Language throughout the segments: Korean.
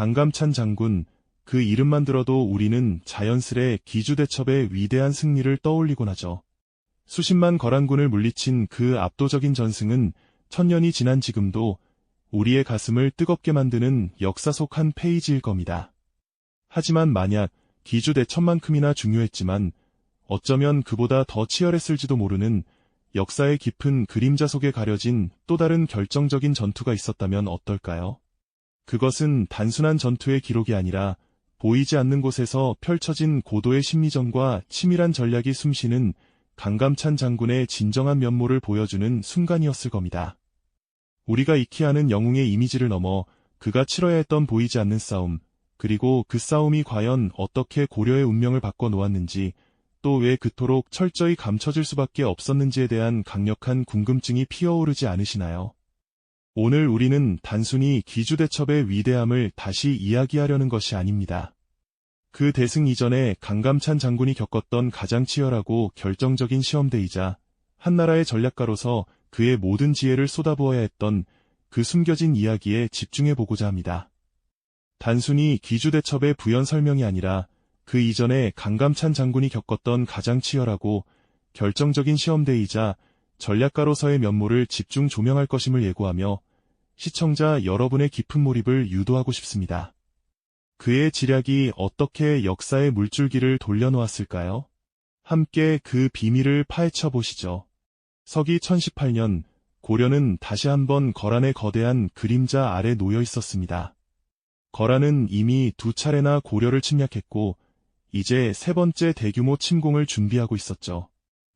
강감찬 장군, 그 이름만 들어도 우리는 자연스레 기주대첩의 위대한 승리를 떠올리곤 하죠. 수십만 거란군을 물리친 그 압도적인 전승은 천년이 지난 지금도 우리의 가슴을 뜨겁게 만드는 역사 속 한 페이지일 겁니다. 하지만 만약 기주대첩만큼이나 중요했지만 어쩌면 그보다 더 치열했을지도 모르는 역사의 깊은 그림자 속에 가려진 또 다른 결정적인 전투가 있었다면 어떨까요? 그것은 단순한 전투의 기록이 아니라 보이지 않는 곳에서 펼쳐진 고도의 심리전과 치밀한 전략이 숨쉬는 강감찬 장군의 진정한 면모를 보여주는 순간이었을 겁니다. 우리가 익히 아는 영웅의 이미지를 넘어 그가 치러야 했던 보이지 않는 싸움, 그리고 그 싸움이 과연 어떻게 고려의 운명을 바꿔놓았는지, 또 왜 그토록 철저히 감춰질 수밖에 없었는지에 대한 강력한 궁금증이 피어오르지 않으시나요? 오늘 우리는 단순히 기주대첩의 위대함을 다시 이야기하려는 것이 아닙니다. 그 대승 이전에 강감찬 장군이 겪었던 가장 치열하고 결정적인 시험대이자 한나라의 전략가로서 그의 모든 지혜를 쏟아부어야 했던 그 숨겨진 이야기에 집중해보고자 합니다. 단순히 기주대첩의 부연 설명이 아니라 그 이전에 강감찬 장군이 겪었던 가장 치열하고 결정적인 시험대이자 전략가로서의 면모를 집중 조명할 것임을 예고하며 시청자 여러분의 깊은 몰입을 유도하고 싶습니다. 그의 지략이 어떻게 역사의 물줄기를 돌려놓았을까요? 함께 그 비밀을 파헤쳐 보시죠. 서기 1018년, 고려는 다시 한번 거란의 거대한 그림자 아래 놓여 있었습니다. 거란은 이미 2차례나 고려를 침략했고 이제 세 번째 대규모 침공을 준비하고 있었죠.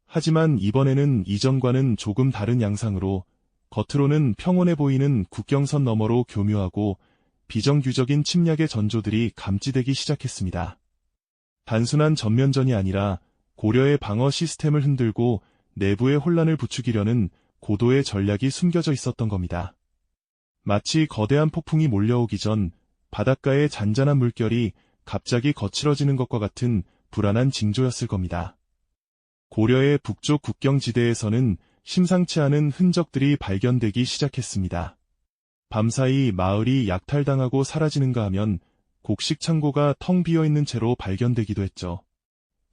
하지만 이번에는 이전과는 조금 다른 양상으로 겉으로는 평온해 보이는 국경선 너머로 교묘하고 비정규적인 침략의 전조들이 감지되기 시작했습니다. 단순한 전면전이 아니라 고려의 방어 시스템을 흔들고 내부의 혼란을 부추기려는 고도의 전략이 숨겨져 있었던 겁니다. 마치 거대한 폭풍이 몰려오기 전 바닷가의 잔잔한 물결이 갑자기 거칠어지는 것과 같은 불안한 징조였을 겁니다. 고려의 북쪽 국경지대에서는 심상치 않은 흔적들이 발견되기 시작했습니다. 밤사이 마을이 약탈당하고 사라지는가 하면 곡식 창고가 텅 비어있는 채로 발견되기도 했죠.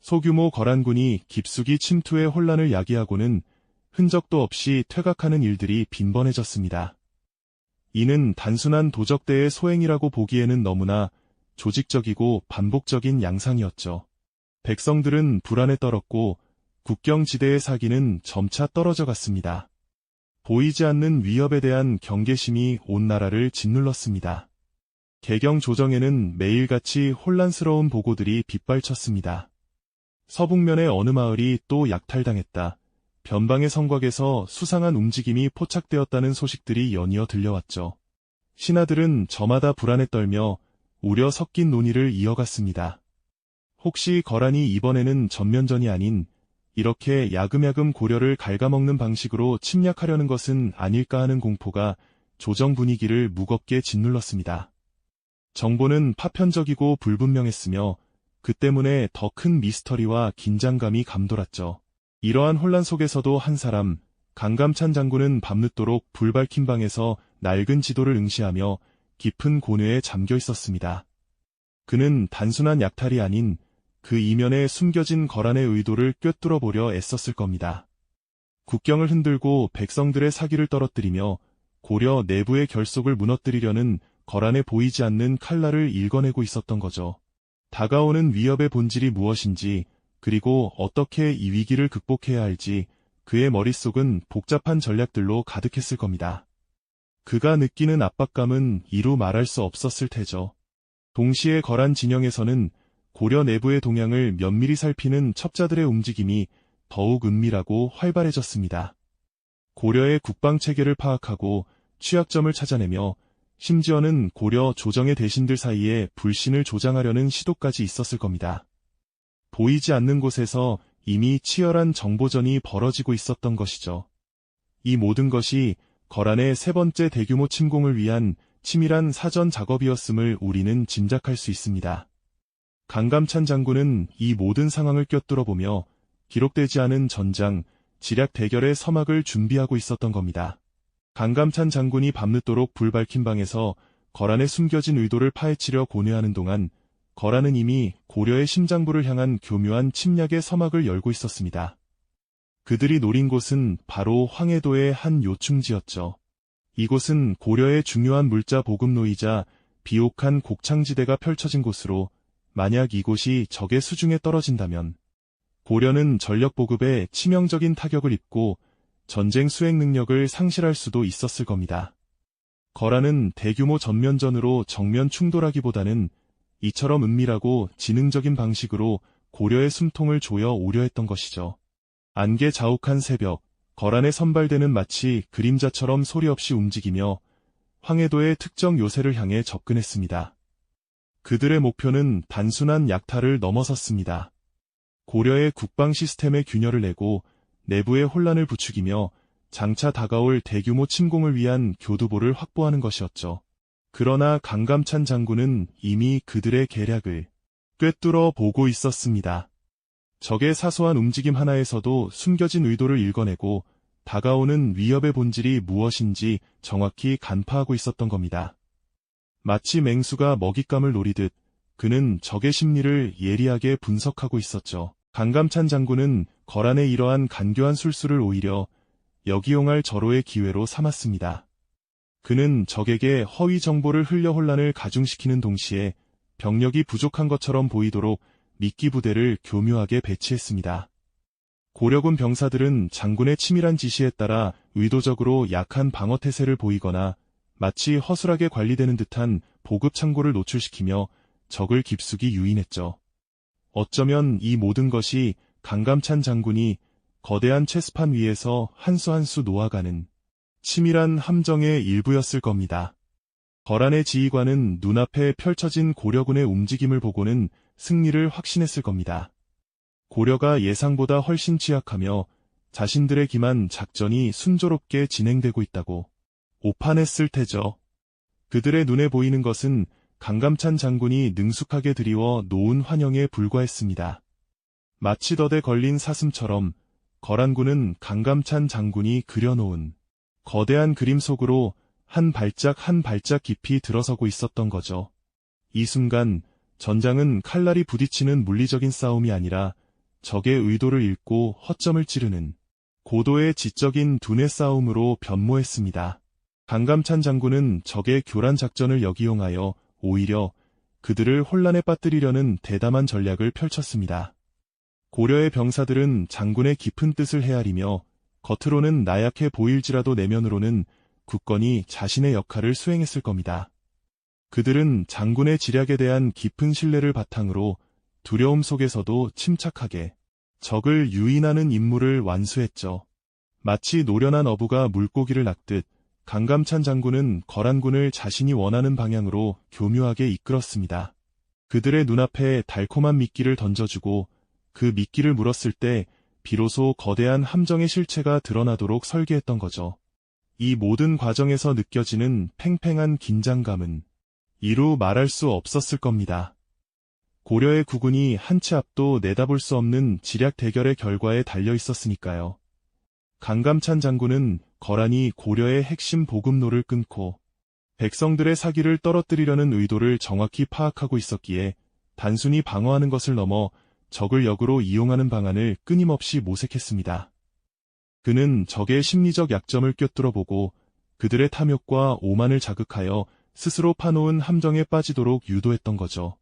소규모 거란군이 깊숙이 침투해 혼란을 야기하고는 흔적도 없이 퇴각하는 일들이 빈번해졌습니다. 이는 단순한 도적대의 소행이라고 보기에는 너무나 조직적이고 반복적인 양상이었죠. 백성들은 불안에 떨었고 국경지대의 사기는 점차 떨어져 갔습니다. 보이지 않는 위협에 대한 경계심이 온 나라를 짓눌렀습니다. 개경 조정에는 매일같이 혼란스러운 보고들이 빗발쳤습니다. 서북면의 어느 마을이 또 약탈당했다. 변방의 성곽에서 수상한 움직임이 포착되었다는 소식들이 연이어 들려왔죠. 신하들은 저마다 불안에 떨며 우려 섞인 논의를 이어갔습니다. 혹시 거란이 이번에는 전면전이 아닌 이렇게 야금야금 고려를 갉아먹는 방식으로 침략하려는 것은 아닐까 하는 공포가 조정 분위기를 무겁게 짓눌렀습니다. 정보는 파편적이고 불분명했으며 그 때문에 더 큰 미스터리와 긴장감이 감돌았죠. 이러한 혼란 속에서도 한 사람, 강감찬 장군은 밤늦도록 불 밝힌 방에서 낡은 지도를 응시하며 깊은 고뇌에 잠겨 있었습니다. 그는 단순한 약탈이 아닌 그 이면에 숨겨진 거란의 의도를 꿰뚫어 보려 애썼을 겁니다. 국경을 흔들고 백성들의 사기를 떨어뜨리며 고려 내부의 결속을 무너뜨리려는 거란에 보이지 않는 칼날을 일궈내고 있었던 거죠. 다가오는 위협의 본질이 무엇인지, 그리고 어떻게 이 위기를 극복해야 할지 그의 머릿속은 복잡한 전략들로 가득했을 겁니다. 그가 느끼는 압박감은 이루 말할 수 없었을 테죠. 동시에 거란 진영에서는 고려 내부의 동향을 면밀히 살피는 첩자들의 움직임이 더욱 은밀하고 활발해졌습니다. 고려의 국방체계를 파악하고 취약점을 찾아내며 심지어는 고려 조정의 대신들 사이에 불신을 조장하려는 시도까지 있었을 겁니다. 보이지 않는 곳에서 이미 치열한 정보전이 벌어지고 있었던 것이죠. 이 모든 것이 거란의 세 번째 대규모 침공을 위한 치밀한 사전 작업이었음을 우리는 짐작할 수 있습니다. 강감찬 장군은 이 모든 상황을 꿰뚫어보며 기록되지 않은 전장, 지략 대결의 서막을 준비하고 있었던 겁니다. 강감찬 장군이 밤늦도록 불 밝힌 방에서 거란의 숨겨진 의도를 파헤치려 고뇌하는 동안 거란은 이미 고려의 심장부를 향한 교묘한 침략의 서막을 열고 있었습니다. 그들이 노린 곳은 바로 황해도의 한 요충지였죠. 이곳은 고려의 중요한 물자 보급로이자 비옥한 곡창지대가 펼쳐진 곳으로 만약 이곳이 적의 수중에 떨어진다면 고려는 전력 보급에 치명적인 타격을 입고 전쟁 수행 능력을 상실할 수도 있었을 겁니다. 거란은 대규모 전면전으로 정면 충돌하기보다는 이처럼 은밀하고 지능적인 방식으로 고려의 숨통을 조여 오려 했던 것이죠. 안개 자욱한 새벽, 거란의 선발대는 마치 그림자처럼 소리 없이 움직이며 황해도의 특정 요새를 향해 접근했습니다. 그들의 목표는 단순한 약탈을 넘어섰습니다. 고려의 국방 시스템에 균열을 내고 내부의 혼란을 부추기며 장차 다가올 대규모 침공을 위한 교두보를 확보하는 것이었죠. 그러나 강감찬 장군은 이미 그들의 계략을 꿰뚫어 보고 있었습니다. 적의 사소한 움직임 하나에서도 숨겨진 의도를 읽어내고 다가오는 위협의 본질이 무엇인지 정확히 간파하고 있었던 겁니다. 마치 맹수가 먹잇감을 노리듯 그는 적의 심리를 예리하게 분석하고 있었죠. 강감찬 장군은 거란의 이러한 간교한 술수를 오히려 역이용할 절호의 기회로 삼았습니다. 그는 적에게 허위 정보를 흘려 혼란을 가중시키는 동시에 병력이 부족한 것처럼 보이도록 미끼 부대를 교묘하게 배치했습니다. 고려군 병사들은 장군의 치밀한 지시에 따라 의도적으로 약한 방어 태세를 보이거나 마치 허술하게 관리되는 듯한 보급 창고를 노출시키며 적을 깊숙이 유인했죠. 어쩌면 이 모든 것이 강감찬 장군이 거대한 체스판 위에서 한 수 한 수 놓아가는 치밀한 함정의 일부였을 겁니다. 거란의 지휘관은 눈앞에 펼쳐진 고려군의 움직임을 보고는 승리를 확신했을 겁니다. 고려가 예상보다 훨씬 취약하며 자신들의 기만 작전이 순조롭게 진행되고 있다고 오판했을 테죠. 그들의 눈에 보이는 것은 강감찬 장군이 능숙하게 들이워 놓은 환영에 불과했습니다. 마치 덫에 걸린 사슴처럼 거란군은 강감찬 장군이 그려놓은 거대한 그림 속으로 한 발짝 한 발짝 깊이 들어서고 있었던 거죠. 이 순간 전장은 칼날이 부딪히는 물리적인 싸움이 아니라 적의 의도를 읽고 허점을 찌르는 고도의 지적인 두뇌 싸움으로 변모했습니다. 강감찬 장군은 적의 교란 작전을 역이용하여 오히려 그들을 혼란에 빠뜨리려는 대담한 전략을 펼쳤습니다. 고려의 병사들은 장군의 깊은 뜻을 헤아리며 겉으로는 나약해 보일지라도 내면으로는 굳건히 자신의 역할을 수행했을 겁니다. 그들은 장군의 지략에 대한 깊은 신뢰를 바탕으로 두려움 속에서도 침착하게 적을 유인하는 임무를 완수했죠. 마치 노련한 어부가 물고기를 낚듯 강감찬 장군은 거란군을 자신이 원하는 방향으로 교묘하게 이끌었습니다. 그들의 눈앞에 달콤한 미끼를 던져주고 그 미끼를 물었을 때 비로소 거대한 함정의 실체가 드러나도록 설계했던 거죠. 이 모든 과정에서 느껴지는 팽팽한 긴장감은 이루 말할 수 없었을 겁니다. 고려의 국군이 한 치 앞도 내다볼 수 없는 지략 대결의 결과에 달려 있었으니까요. 강감찬 장군은 거란이 고려의 핵심 보급로를 끊고 백성들의 사기를 떨어뜨리려는 의도를 정확히 파악하고 있었기에 단순히 방어하는 것을 넘어 적을 역으로 이용하는 방안을 끊임없이 모색했습니다. 그는 적의 심리적 약점을 꿰뚫어보고 그들의 탐욕과 오만을 자극하여 스스로 파놓은 함정에 빠지도록 유도했던 거죠.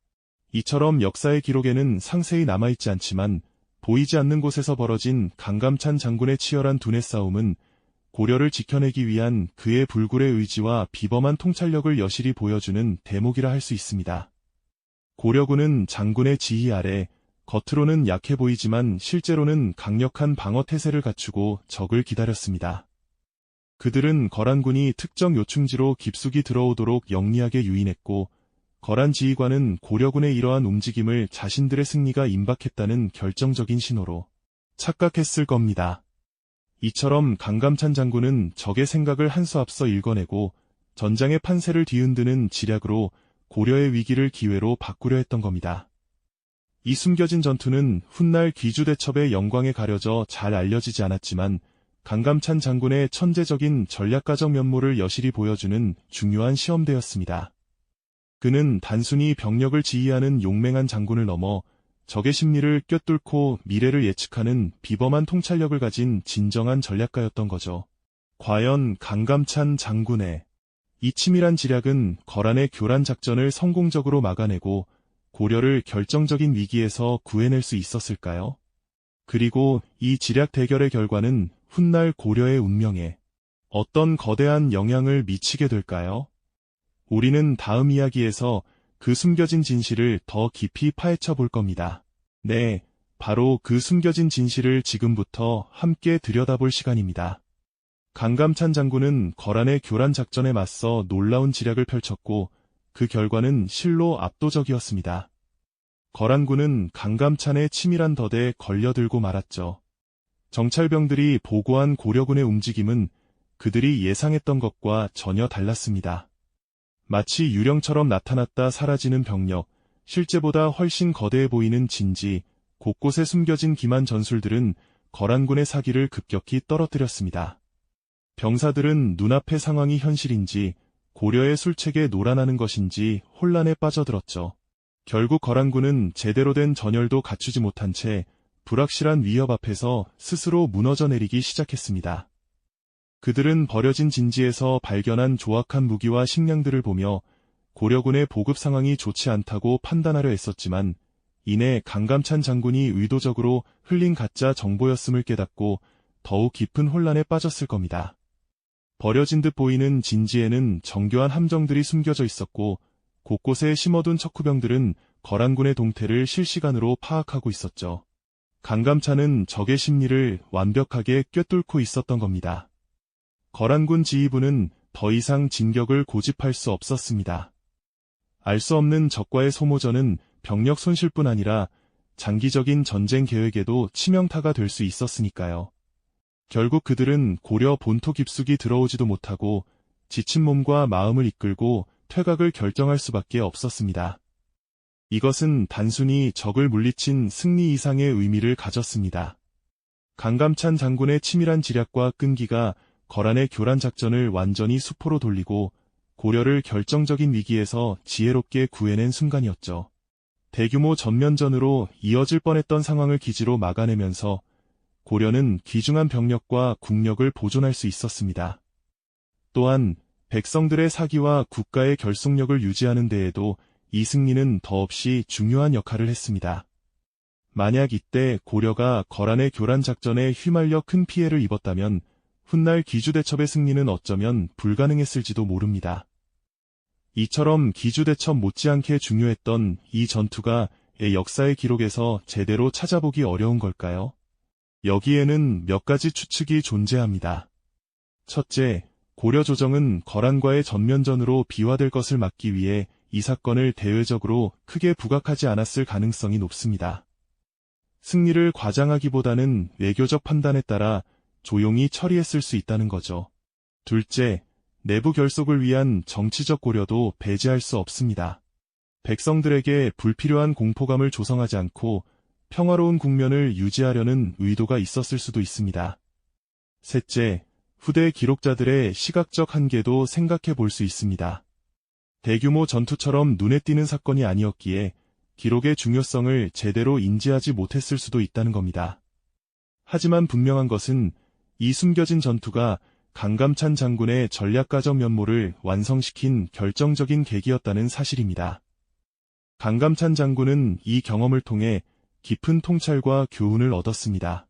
이처럼 역사의 기록에는 상세히 남아있지 않지만 보이지 않는 곳에서 벌어진 강감찬 장군의 치열한 두뇌 싸움은 고려를 지켜내기 위한 그의 불굴의 의지와 비범한 통찰력을 여실히 보여주는 대목이라 할 수 있습니다. 고려군은 장군의 지휘 아래 겉으로는 약해 보이지만 실제로는 강력한 방어 태세를 갖추고 적을 기다렸습니다. 그들은 거란군이 특정 요충지로 깊숙이 들어오도록 영리하게 유인했고 거란 지휘관은 고려군의 이러한 움직임을 자신들의 승리가 임박했다는 결정적인 신호로 착각했을 겁니다. 이처럼 강감찬 장군은 적의 생각을 한 수 앞서 읽어내고 전장의 판세를 뒤흔드는 지략으로 고려의 위기를 기회로 바꾸려 했던 겁니다. 이 숨겨진 전투는 훗날 귀주대첩의 영광에 가려져 잘 알려지지 않았지만 강감찬 장군의 천재적인 전략가적 면모를 여실히 보여주는 중요한 시험대였습니다. 그는 단순히 병력을 지휘하는 용맹한 장군을 넘어 적의 심리를 꿰뚫고 미래를 예측하는 비범한 통찰력을 가진 진정한 전략가였던 거죠. 과연 강감찬 장군의 이 치밀한 지략은 거란의 교란 작전을 성공적으로 막아내고 고려를 결정적인 위기에서 구해낼 수 있었을까요? 그리고 이 지략 대결의 결과는 훗날 고려의 운명에 어떤 거대한 영향을 미치게 될까요? 우리는 다음 이야기에서 그 숨겨진 진실을 더 깊이 파헤쳐 볼 겁니다. 네, 바로 그 숨겨진 진실을 지금부터 함께 들여다볼 시간입니다. 강감찬 장군은 거란의 교란 작전에 맞서 놀라운 지략을 펼쳤고 그 결과는 실로 압도적이었습니다. 거란군은 강감찬의 치밀한 덫에 걸려들고 말았죠. 정찰병들이 보고한 고려군의 움직임은 그들이 예상했던 것과 전혀 달랐습니다. 마치 유령처럼 나타났다 사라지는 병력, 실제보다 훨씬 거대해 보이는 진지, 곳곳에 숨겨진 기만 전술들은 거란군의 사기를 급격히 떨어뜨렸습니다. 병사들은 눈앞의 상황이 현실인지 고려의 술책에 놀아나는 것인지 혼란에 빠져들었죠. 결국 거란군은 제대로 된 전열도 갖추지 못한 채 불확실한 위협 앞에서 스스로 무너져 내리기 시작했습니다. 그들은 버려진 진지에서 발견한 조악한 무기와 식량들을 보며 고려군의 보급 상황이 좋지 않다고 판단하려 했었지만 이내 강감찬 장군이 의도적으로 흘린 가짜 정보였음을 깨닫고 더욱 깊은 혼란에 빠졌을 겁니다. 버려진 듯 보이는 진지에는 정교한 함정들이 숨겨져 있었고 곳곳에 심어둔 척후병들은 거란군의 동태를 실시간으로 파악하고 있었죠. 강감찬은 적의 심리를 완벽하게 꿰뚫고 있었던 겁니다. 거란군 지휘부는 더 이상 진격을 고집할 수 없었습니다. 알 수 없는 적과의 소모전은 병력 손실뿐 아니라 장기적인 전쟁 계획에도 치명타가 될 수 있었으니까요. 결국 그들은 고려 본토 깊숙이 들어오지도 못하고 지친 몸과 마음을 이끌고 퇴각을 결정할 수밖에 없었습니다. 이것은 단순히 적을 물리친 승리 이상의 의미를 가졌습니다. 강감찬 장군의 치밀한 지략과 끈기가 거란의 교란 작전을 완전히 수포로 돌리고 고려를 결정적인 위기에서 지혜롭게 구해낸 순간이었죠. 대규모 전면전으로 이어질 뻔했던 상황을 기지로 막아내면서 고려는 귀중한 병력과 국력을 보존할 수 있었습니다. 또한 백성들의 사기와 국가의 결속력을 유지하는 데에도 이 승리는 더없이 중요한 역할을 했습니다. 만약 이때 고려가 거란의 교란 작전에 휘말려 큰 피해를 입었다면 훗날 기주대첩의 승리는 어쩌면 불가능했을지도 모릅니다. 이처럼 기주대첩 못지않게 중요했던 이 전투가 역사의 기록에서 제대로 찾아보기 어려운 걸까요? 여기에는 몇 가지 추측이 존재합니다. 첫째, 고려 조정은 거란과의 전면전으로 비화될 것을 막기 위해 이 사건을 대외적으로 크게 부각하지 않았을 가능성이 높습니다. 승리를 과장하기보다는 외교적 판단에 따라 조용히 처리했을 수 있다는 거죠. 둘째, 내부 결속을 위한 정치적 고려도 배제할 수 없습니다. 백성들에게 불필요한 공포감을 조성하지 않고 평화로운 국면을 유지하려는 의도가 있었을 수도 있습니다. 셋째, 후대 기록자들의 시각적 한계도 생각해 볼 수 있습니다. 대규모 전투처럼 눈에 띄는 사건이 아니었기에 기록의 중요성을 제대로 인지하지 못했을 수도 있다는 겁니다. 하지만 분명한 것은 이 숨겨진 전투가 강감찬 장군의 전략가적 면모를 완성시킨 결정적인 계기였다는 사실입니다. 강감찬 장군은 이 경험을 통해 깊은 통찰과 교훈을 얻었습니다.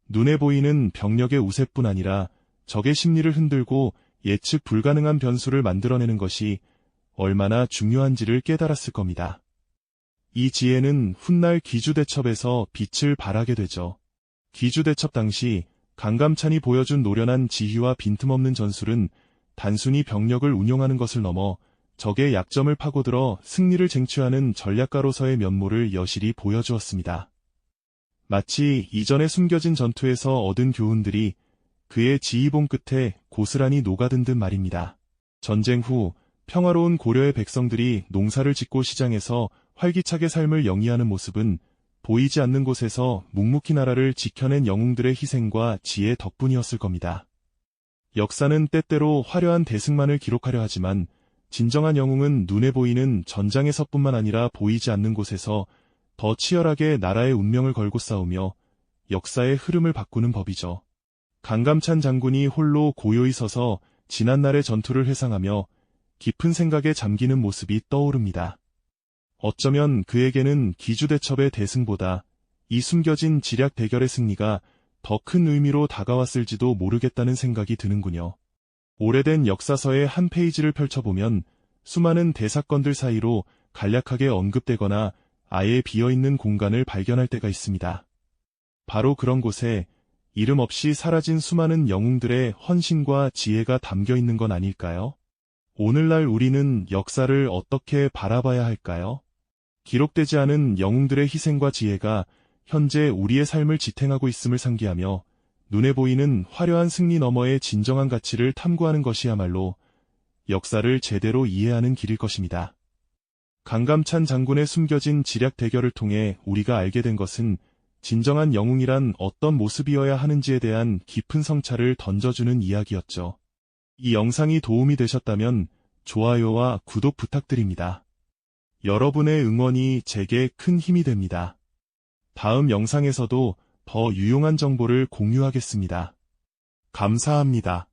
눈에 보이는 병력의 우세뿐 아니라 적의 심리를 흔들고 예측 불가능한 변수를 만들어내는 것이 얼마나 중요한지를 깨달았을 겁니다. 이 지혜는 훗날 기주대첩에서 빛을 발하게 되죠. 기주대첩 당시 강감찬이 보여준 노련한 지휘와 빈틈없는 전술은 단순히 병력을 운용하는 것을 넘어 적의 약점을 파고들어 승리를 쟁취하는 전략가로서의 면모를 여실히 보여주었습니다. 마치 이전에 숨겨진 전투에서 얻은 교훈들이 그의 지휘봉 끝에 고스란히 녹아든 듯 말입니다. 전쟁 후 평화로운 고려의 백성들이 농사를 짓고 시장에서 활기차게 삶을 영위하는 모습은 보이지 않는 곳에서 묵묵히 나라를 지켜낸 영웅들의 희생과 지혜 덕분이었을 겁니다. 역사는 때때로 화려한 대승만을 기록하려 하지만 진정한 영웅은 눈에 보이는 전장에서뿐만 아니라 보이지 않는 곳에서 더 치열하게 나라의 운명을 걸고 싸우며 역사의 흐름을 바꾸는 법이죠. 강감찬 장군이 홀로 고요히 서서 지난날의 전투를 회상하며 깊은 생각에 잠기는 모습이 떠오릅니다. 어쩌면 그에게는 기주대첩의 대승보다 이 숨겨진 지략 대결의 승리가 더 큰 의미로 다가왔을지도 모르겠다는 생각이 드는군요. 오래된 역사서의 한 페이지를 펼쳐보면 수많은 대사건들 사이로 간략하게 언급되거나 아예 비어있는 공간을 발견할 때가 있습니다. 바로 그런 곳에 이름 없이 사라진 수많은 영웅들의 헌신과 지혜가 담겨 있는 건 아닐까요? 오늘날 우리는 역사를 어떻게 바라봐야 할까요? 기록되지 않은 영웅들의 희생과 지혜가 현재 우리의 삶을 지탱하고 있음을 상기하며 눈에 보이는 화려한 승리 너머의 진정한 가치를 탐구하는 것이야말로 역사를 제대로 이해하는 길일 것입니다. 강감찬 장군의 숨겨진 지략 대결을 통해 우리가 알게 된 것은 진정한 영웅이란 어떤 모습이어야 하는지에 대한 깊은 성찰을 던져주는 이야기였죠. 이 영상이 도움이 되셨다면 좋아요와 구독 부탁드립니다. 여러분의 응원이 제게 큰 힘이 됩니다. 다음 영상에서도 더 유용한 정보를 공유하겠습니다. 감사합니다.